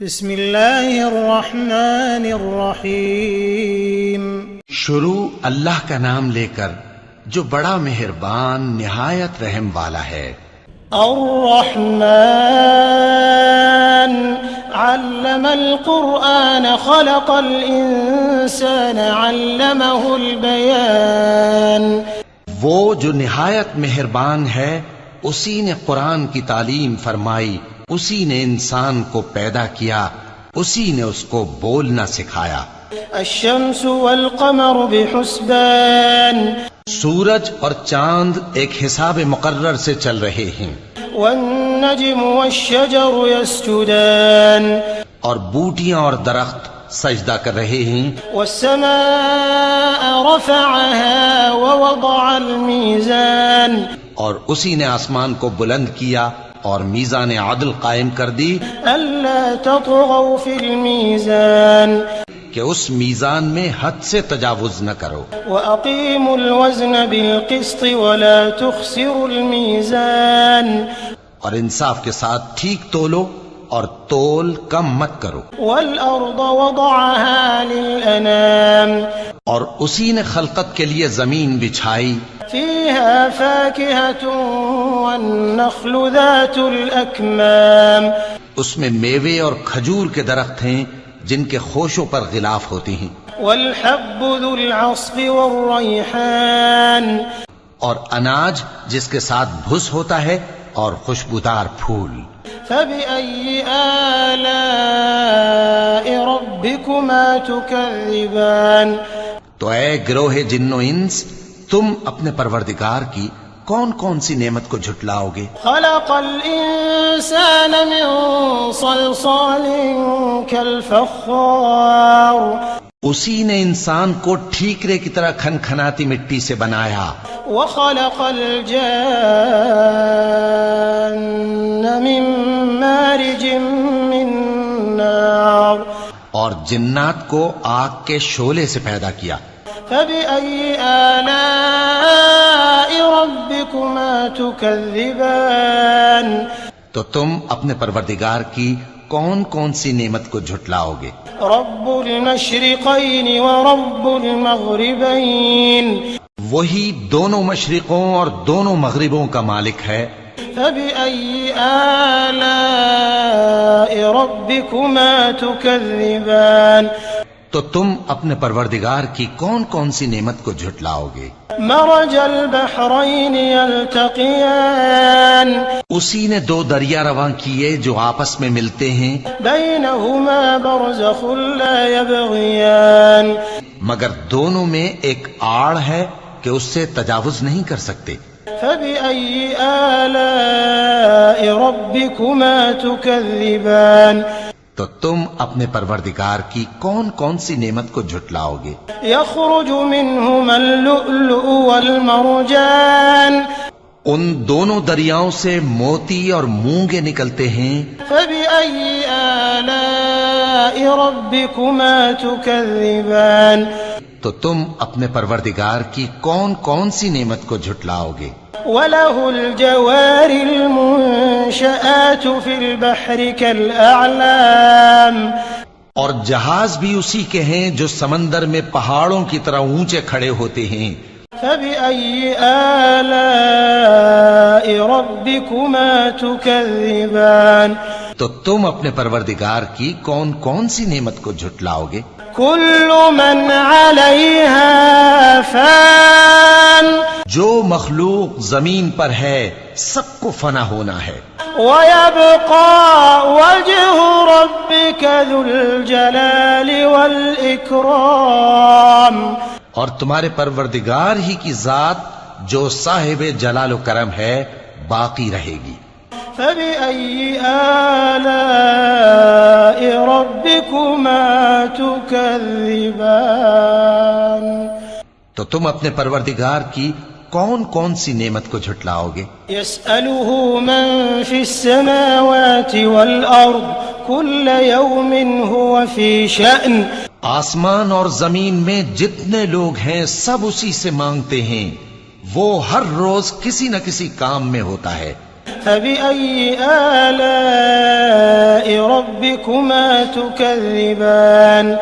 بسم اللہ الرحمن الرحیم۔ شروع اللہ کا نام لے کر جو بڑا مہربان نہایت رحم والا ہے۔ الرحمن علم القرآن خلق الانسان علمه البیان۔ وہ جو نہایت مہربان ہے اسی نے قرآن کی تعلیم فرمائی، اسی نے انسان کو پیدا کیا، اسی نے اس کو بولنا سکھایا۔ الشمس والقمر بحسبان۔ سورج اور چاند ایک حساب مقرر سے چل رہے ہیں۔ والنجم والشجر يسجدان۔ اور بوٹیاں اور درخت سجدہ کر رہے ہیں۔ والسماء رفعها ووضع الميزان۔ اور اسی نے آسمان کو بلند کیا اور میزان عدل قائم کر دی ألا تطغوا في الميزان کہ اس میزان میں حد سے تجاوز نہ کرو۔ وأقيموا الوزن بالقسط ولا تخسروا الميزان۔ اور انصاف کے ساتھ ٹھیک تولو اور تول کم مت کرو۔ والأرض وضعها للأنام۔ اور اسی نے خلقت کے لیے زمین بچھائی، فيها فاكهة والنخل ذات الأكمام۔ اس میں میوے اور کھجور کے درخت ہیں جن کے خوشوں پر غلاف ہوتی ہیں۔ والحب ذو العصف والريحان۔ اور اناج جس کے ساتھ بھس ہوتا ہے اور خوشبودار پھول۔ فبأي آلاء ربكما تكذبان۔ تو اے گروہ جن و انس، تم اپنے پروردگار کی کون کون سی نعمت کو جھٹلاؤ گے؟ خلق الانسان من صلصال كالفخار۔ اسی نے انسان کو ٹھیکرے کی طرح کھنکھناتی مٹی سے بنایا۔ وخلق الجان من مارج من نار۔ اور جنات کو آگ کے شعلے سے پیدا کیا۔ فبأي آلاء ربكما تكذبان۔ تو تم اپنے پروردگار کی کون کون سی نعمت کو جھٹلاؤ گے؟ رب المشرقين ورب المغربين۔ وہی دونوں مشرقوں اور دونوں مغربوں کا مالک ہے۔ فبأي آلاء ربكما تكذبان۔ تو تم اپنے پروردگار کی کون کون سی نعمت کو جھٹلاؤ گے؟ مرج البحرين يلتقيان۔ اسی نے دو دریا رواں کیے جو آپس میں ملتے ہیں، بينهما برزخ لا يبغيان۔ مگر دونوں میں ایک آڑ ہے کہ اس سے تجاوز نہیں کر سکتے۔ فبأي آلاء ربكما تكذبان۔ تو تم اپنے پروردگار کی کون کون سی نعمت کو جھٹلاؤ گے؟ يخرج منهما اللؤلؤ والمرجان۔ ان دونوں دریاؤں سے موتی اور مونگے نکلتے ہیں۔ فبأي آلاء ربكما تكذبان۔ تو تم اپنے پروردگار کی کون کون سی نعمت کو جھٹلاؤ گے؟ وله الجوار المنشآت في البحر كالأعلام۔ اور جہاز بھی اسی کے ہیں جو سمندر میں پہاڑوں کی طرح اونچے کھڑے ہوتے ہیں۔ فبأي آلاء ربكما تكذبان۔ تو تم اپنے پروردگار کی کون کون سی نعمت کو جھٹلاؤ گے؟ كل من عليها فان۔ جو مخلوق زمین پر ہے سب کو فنا ہونا ہے۔ ويبقى وجه ربك ذو الجلال والإكرام۔ اور تمہارے پروردگار ہی کی ذات جو صاحب جلال و کرم ہے باقی رہے گی۔ فبأي آلاء ربكما تكذبان۔ تو تم اپنے پروردگار کی کون کون سی نعمت کو جھٹلاؤ گے؟ يسأله من في السماوات والأرض كل يوم هو في شأن۔ آسمان اور زمین میں جتنے لوگ ہیں سب اسی سے مانگتے ہیں، وہ ہر روز کسی نہ کسی کام میں ہوتا ہے۔ فبأي آلاء ربكما تكذبان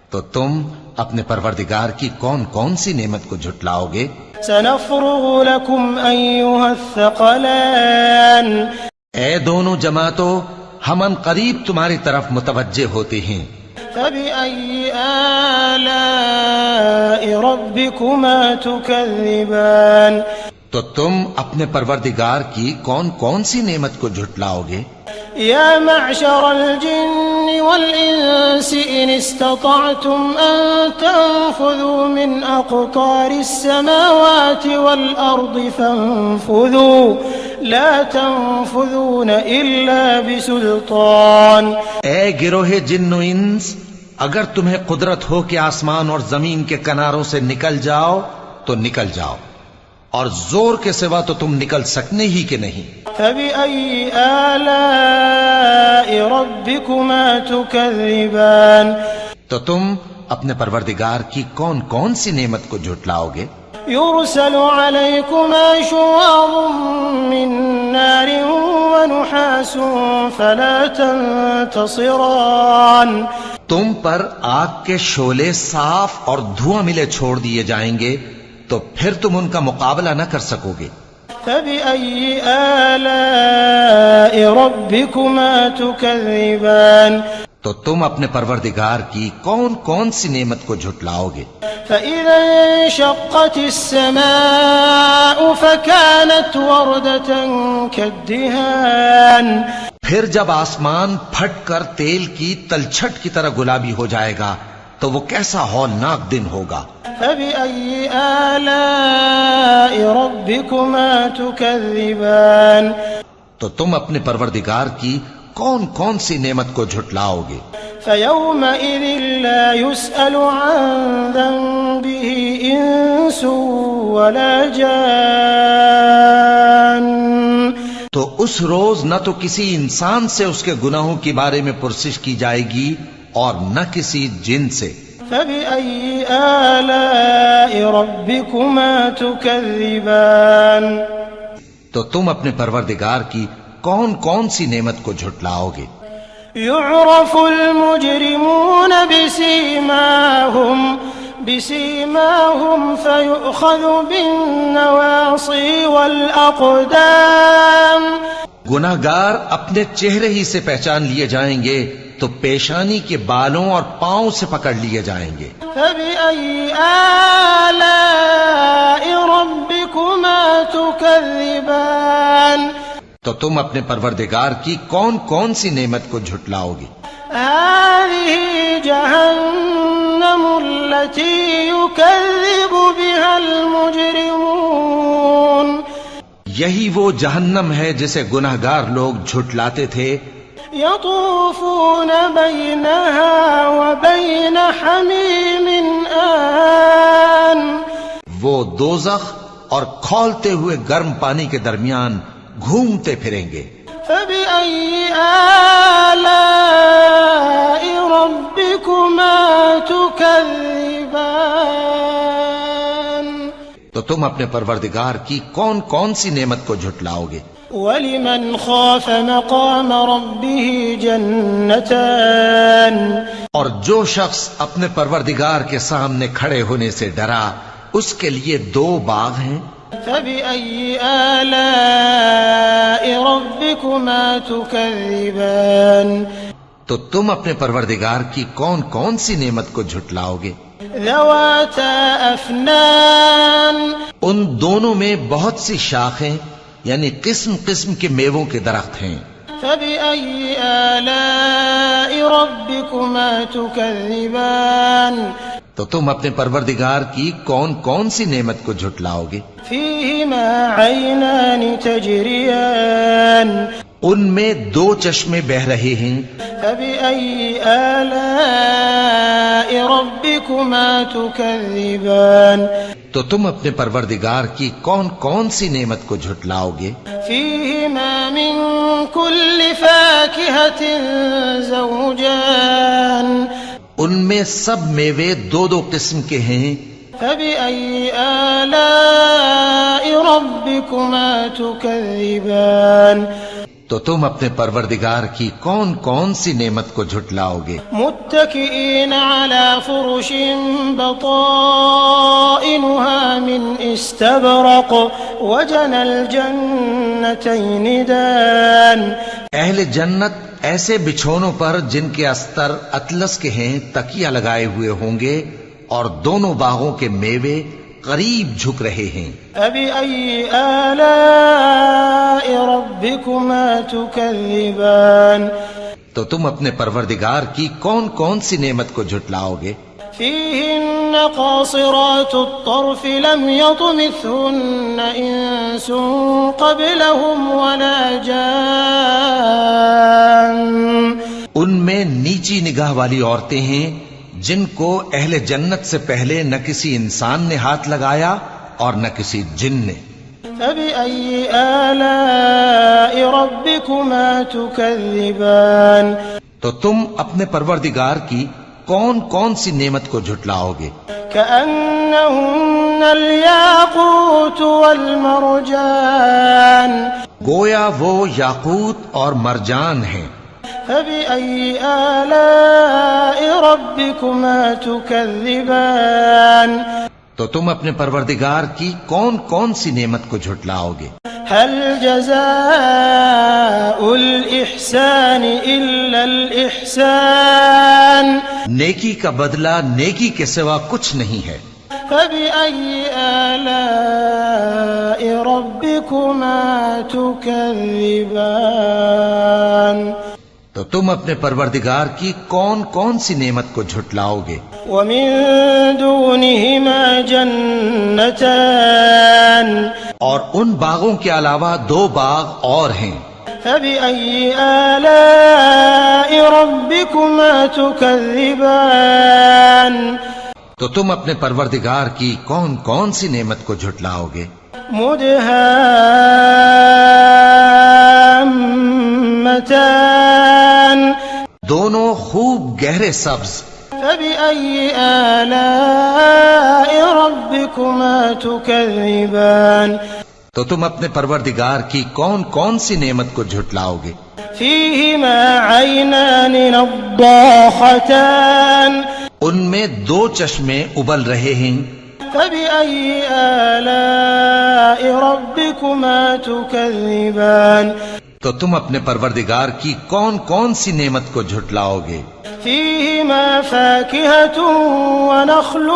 تو تم اپنے پروردگار کی کون کون سی نعمت کو جھٹلاؤ گے؟ سنفرغ لكم أيها الثقلان اے دونوں جماعتوں، ہم ان قریب تمہاری طرف متوجہ ہوتے ہیں۔ فبأي آلاء ربكما تكذبان تو تم اپنے پروردگار کی کون کون سی نعمت کو جھٹلاؤ گے؟ يا معشر الجن والإنس إن استطعتم أن تنفذوا من أقطار السماوات والأرض فانفذوا لا تنفذون إلا بسلطان۔ اے گروہ جن و انس، اگر تمہیں قدرت ہو کہ آسمان اور زمین کے کناروں سے نکل جاؤ تو نکل جاؤ، اور زور کے سوا تو تم نکل سکنے ہی کہ نہیں۔ فبأي آلاء ربكما تكذبان تو تم اپنے پروردگار کی کون کون سی نعمت کو جھٹلاؤ گے؟ يرسل عليكما شواظ من نار ونحاس فلا تنتصران۔ تم پر آگ کے شعلے صاف اور دھواں ملے چھوڑ دیے جائیں گے تو پھر تم ان کا مقابلہ نہ کر سکو گے۔ فبأي آلاء ربكما تكذبان تو تم اپنے پروردگار کی کون کون سی نعمت کو جھٹلاؤ گے؟ فإذا انشقت السماء فكانت وردة كالدهان۔ پھر جب آسمان پھٹ کر تیل کی تلچھٹ کی طرح گلابی ہو جائے گا تو وہ کیسا ہولناک دن ہوگا۔ فبأي آلاء ربكما تكذبان تو تم اپنے پروردگار کی کون کون سی نعمت کو جھٹلاؤ گے؟ فيومئذ لا يسأل عن ذنبه إنس ولا جان۔ تو اس روز نہ تو کسی انسان سے اس کے گناہوں کے بارے میں پرسش کی جائے گی اور نہ کسی جن سے۔ فبأي آلاء ربكما تكذبان تو تم اپنے پروردگار کی کون کون سی نعمت کو جھٹلاؤ گے؟ يعرف المجرمون بسيماهم فيؤخذ بالنواصي والأقدام۔ گناہگار اپنے چہرے ہی سے پہچان لیے جائیں گے تو پیشانی کے بالوں اور پاؤں سے پکڑ لیے جائیں گے۔ فبأي آلاء ربكما تكذبان تو تم اپنے پروردگار کی کون کون سی نعمت کو جھٹلاؤ گے؟ هذه جهنم التي يكذب بها المجرمون۔ یہی وہ جہنم ہے جسے گناہگار لوگ جھٹلاتے تھے۔ يطوفون بينها وبين حميم آن۔ وہ دوزخ اور کھولتے ہوئے گرم پانی کے درمیان گھومتے پھریں گے۔ فبأي آلاء ربكما تكذبان تو تم اپنے پروردگار کی کون کون سی نعمت کو جھٹلاؤ گے؟ ولمن خاف مقام ربه جنتان۔ اور جو شخص اپنے پروردگار کے سامنے کھڑے ہونے سے ڈرا اس کے لیے دو باغ ہیں۔ فبأي آلاء ربكما تكذبان تو تم اپنے پروردگار کی کون کون سی نعمت کو جھٹلاؤ گے؟ ذواتا افنان۔ ان دونوں میں بہت سی شاخیں یعنی قسم قسم کے میووں کے درخت ہیں۔ فبأي آلاء ربكما تكذبان تو تم اپنے پروردگار کی کون کون سی نعمت کو جھٹلاؤ گے؟ فيهما عينان تجريان۔ ان میں دو چشمے بہ رہے ہیں۔ فبأي آلاء ربكما تكذبان تو تم اپنے پروردگار کی کون کون سی نعمت کو جھٹلاؤ گے؟ فيهما من كل فاكهة زوجان۔ ان میں سب میوے دو دو قسم کے ہیں۔ فبأي آلاء ربكما تكذبان تو تم اپنے پروردگار کی کون کون سی نعمت کو جھٹلاؤ گے؟ متكئين على فرش بطائنها من استبرق وجنى الجنتين دان اہل جنت ایسے بچھونوں پر جن کے استر اطلس کے ہیں تکیہ لگائے ہوئے ہوں گے اور دونوں باغوں کے میوے قریب جھک رہے ہیں۔ فبأي آلاء ربكما تكذبان تو تم اپنے پروردگار کی کون کون سی نعمت کو جھٹلاؤ گے؟ فيهن قاصرات الطرف لم يطمثهن إنس قبلهم ولا جان ان میں نیچی نگاہ والی عورتیں ہیں جن کو اہل جنت سے پہلے نہ کسی انسان نے ہاتھ لگایا اور نہ کسی جن نے۔ فبأي آلاء ربكما تكذبان تو تم اپنے پروردگار کی کون کون سی نعمت کو جھٹلاؤ گے؟ كأنهن الياقوت والمرجان گویا وہ یاقوت اور مرجان ہیں۔ فبأي آلاء ربكما تكذبان تو تم اپنے پروردگار کی کون کون سی نعمت کو جھٹلاؤ گے؟ هل جزاء الإحسان إلا الإحسان نیکی کا بدلہ نیکی کے سوا کچھ نہیں ہے۔ فبأي آلاء ربكما تكذبان تو تم اپنے پروردگار کی کون کون سی نعمت کو جھٹلاؤ گے؟ ومن دونهما جنتان اور ان باغوں کے علاوہ دو باغ اور ہیں۔ فبأي آلاء ربكما تكذبان تو تم اپنے پروردگار کی کون کون سی نعمت کو جھٹلاؤ گے؟ مدهامتان دونوں خوب گہرے سبز۔ فبأي آلاء ربكما تكذبان تو تم اپنے پروردگار کی کون کون سی نعمت کو جھٹلاؤ گے؟ فيهما عينان نضاختان ان میں دو چشمے ابل رہے ہیں۔ فبأي آلاء ربكما تكذبان تو تم اپنے پروردگار کی کون کون سی نعمت کو جھٹلاؤ گے؟ فيهما فاكهة ونخل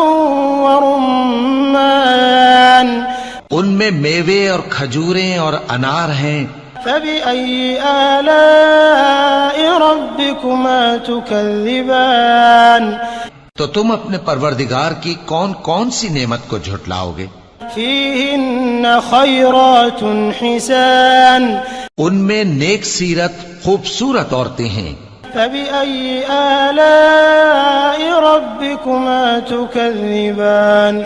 ورمان ان میں میوے اور کھجوریں اور انار ہیں۔ فبأي آلاء ربكما تكذبان تو تم اپنے پروردگار کی کون کون سی نعمت کو جھٹلاؤ گے؟ فيهن خيرات حسان ان میں نیک سیرت خوبصورت عورتیں ہیں۔ فبأي آلاء ربكما تكذبان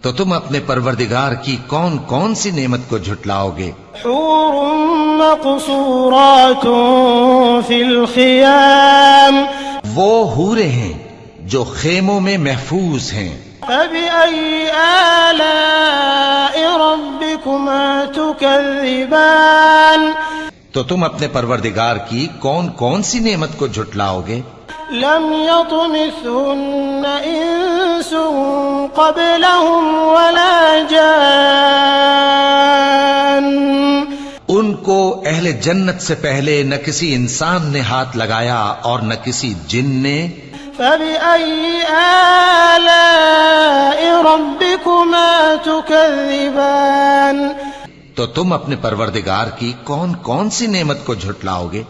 تو تم اپنے پروردگار کی کون کون سی نعمت کو جھٹلاؤ گے؟ حور مقصورات في الخيام وہ حوریں ہیں جو خیموں میں محفوظ ہیں۔ فبأي آلاء ربكما تكذبان تو تم اپنے پروردگار کی کون کون سی نعمت کو جھٹلاؤ گے؟ لم يطمثهن إنس قبلهم ولا جان ان کو اہل جنت سے پہلے نہ کسی انسان نے ہاتھ لگایا اور نہ کسی جن نے۔ فبأي آلاء ربكما تكذبان تو تم اپنے پروردگار کی کون کون سی نعمت کو جھٹلاؤ گے؟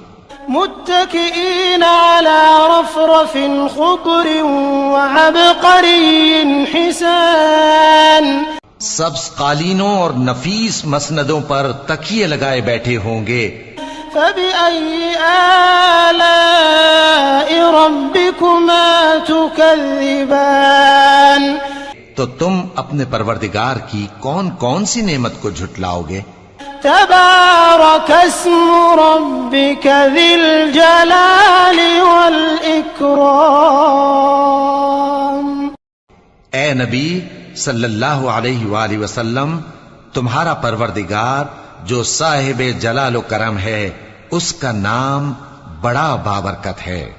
متكئين على رفرف خضر وعبقري حسان سبز قالینوں اور نفیس مسندوں پر تکیے لگائے بیٹھے ہوں گے۔ فبأي آلاء ربكما تكذبان تو تم اپنے پروردگار کی کون کون سی نعمت کو جھٹلاؤ گے؟ تبارك اسم ربك ذي الجلال والإكرام اے نبی، صلی اللہ علیہ وآلہ وسلم، تمہارا پروردگار جو صاحب جلال و کرم ہے، اس کا نام بڑا بابرکت ہے۔